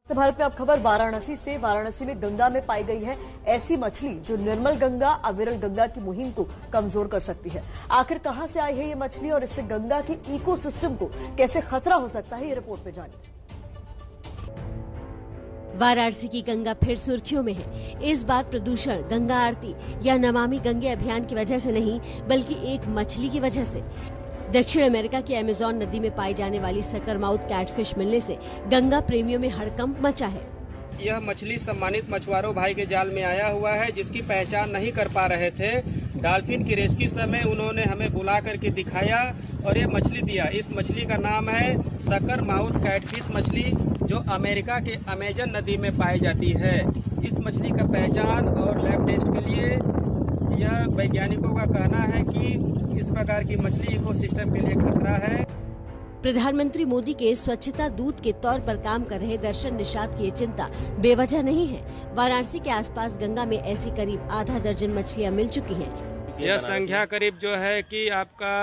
तो भारत में अब खबर वाराणसी से। वाराणसी में गंगा में पाई गई है ऐसी मछली जो निर्मल गंगा अविरल गंगा की मुहिम को कमजोर कर सकती है। आखिर कहां से आई है ये मछली और इससे गंगा के इकोसिस्टम को कैसे खतरा हो सकता है, ये रिपोर्ट में जानिए। वाराणसी की गंगा फिर सुर्खियों में है। इस बार प्रदूषण गंगा आरती या नमामि गंगे अभियान की वजह से नहीं, बल्कि एक मछली की वजह से। दक्षिण अमेरिका की अमेज़न नदी में पाई जाने वाली सकरमाउथ कैटफिश मिलने से गंगा प्रेमियों में हड़कंप मचा है। यह मछली सम्मानित मछुआरों भाई के जाल में आया हुआ है, जिसकी पहचान नहीं कर पा रहे थे। डॉल्फिन की रेस्क्यू समय उन्होंने हमें बुला करके दिखाया और ये मछली दिया। इस मछली का नाम है सकरमाउथ कैटफिश मछली, जो अमेरिका के अमेजन नदी में पाई जाती है। इस मछली का पहचान और लैब टेस्ट के लिए यह वैज्ञानिकों का कहना है कि इस प्रकार की मछली इकोसिस्टम के लिए खतरा है। प्रधानमंत्री मोदी के स्वच्छता दूत के तौर पर काम कर रहे दर्शन निषाद की ये चिंता बेवजह नहीं है। वाराणसी के आसपास गंगा में ऐसी करीब आधा दर्जन मछलियां मिल चुकी हैं। यह संख्या करीब जो है कि आपका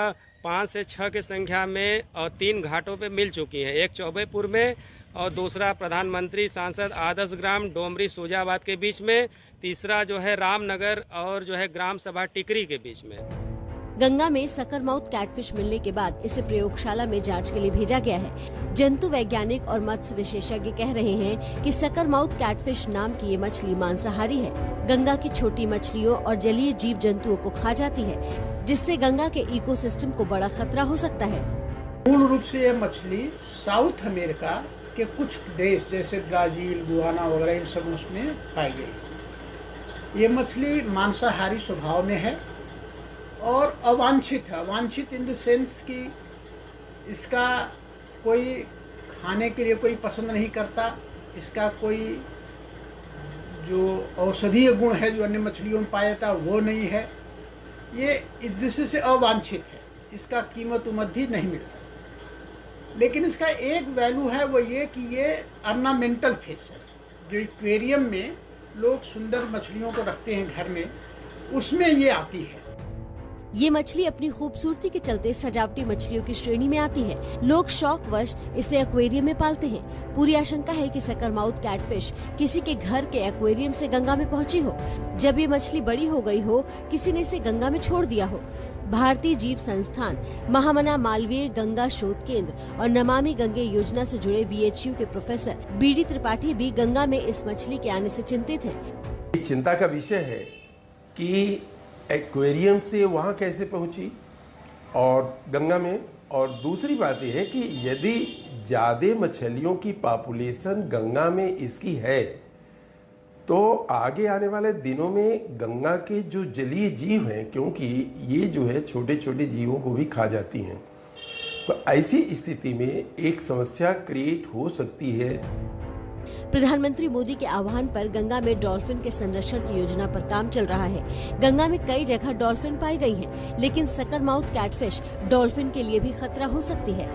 5 से 6 की संख्या में और 3 घाटों पे मिल चुकी है। एक चौबेपुर में और दूसरा प्रधानमंत्री सांसद आदर्श ग्राम डोमरी सोजाबाद के बीच में, तीसरा जो है रामनगर और जो है ग्राम सभा टिकरी के बीच में। गंगा में सकरमाउथ कैटफिश मिलने के बाद इसे प्रयोगशाला में जांच के लिए भेजा गया है। जंतु वैज्ञानिक और मत्स्य विशेषज्ञ कह रहे हैं कि सकरमाउथ कैटफिश नाम की ये मछली मांसाहारी है। गंगा की छोटी मछलियों और जलीय जीव जंतुओं को खा जाती है, जिससे गंगा के इकोसिस्टम को बड़ा खतरा हो सकता है। मूल रूप से यह मछली साउथ अमेरिका के कुछ देश जैसे ब्राजील, गुयाना वगैरह इन सब उसमें पाई गई। ये मछली मांसाहारी स्वभाव में है और अवांछित है। अवांछित इन द सेंस कि इसका कोई खाने के लिए कोई पसंद नहीं करता। इसका कोई जो औषधीय गुण है जो अन्य मछलियों में पाया जाता वो नहीं है। ये इस दृष्टि से अवांछित है। इसका कीमत उमत भी नहीं मिलता। लेकिन इसका एक वैल्यू है, वो ये कि ये ऑर्नामेंटल फिश है। जो एक्वेरियम में लोग सुंदर मछलियों को रखते हैं घर में, उसमें ये आती है। ये मछली अपनी खूबसूरती के चलते सजावटी मछलियों की श्रेणी में आती है। लोग शौकवश इसे एक्वेरियम में पालते हैं। पूरी आशंका है कि सकरमाउथ कैटफिश किसी के घर के एक्वेरियम से गंगा में पहुंची हो। जब ये मछली बड़ी हो गई हो, किसी ने इसे गंगा में छोड़ दिया हो। भारतीय जीव संस्थान, महामना मालवीय गंगा शोध केंद्र और नमामि गंगे योजना से जुड़े BHU के प्रोफेसर BD त्रिपाठी भी गंगा में इस मछली के आने से चिंतित हैं। चिंता का विषय है कि एक्वेरियम से वहाँ कैसे पहुँची और गंगा में। और दूसरी बात यह है कि यदि ज़्यादा मछलियों की पॉपुलेशन गंगा में इसकी है, तो आगे आने वाले दिनों में गंगा के जो जलीय जीव हैं, क्योंकि ये जो है छोटे छोटे जीवों को भी खा जाती हैं, तो ऐसी स्थिति में एक समस्या क्रिएट हो सकती है। प्रधानमंत्री मोदी के आह्वान पर गंगा में डॉल्फिन के संरक्षण की योजना पर काम चल रहा है। गंगा में कई जगह डॉल्फिन पाई गई हैं, लेकिन सकरमाउथ कैटफिश डॉल्फिन के लिए भी खतरा हो सकती है।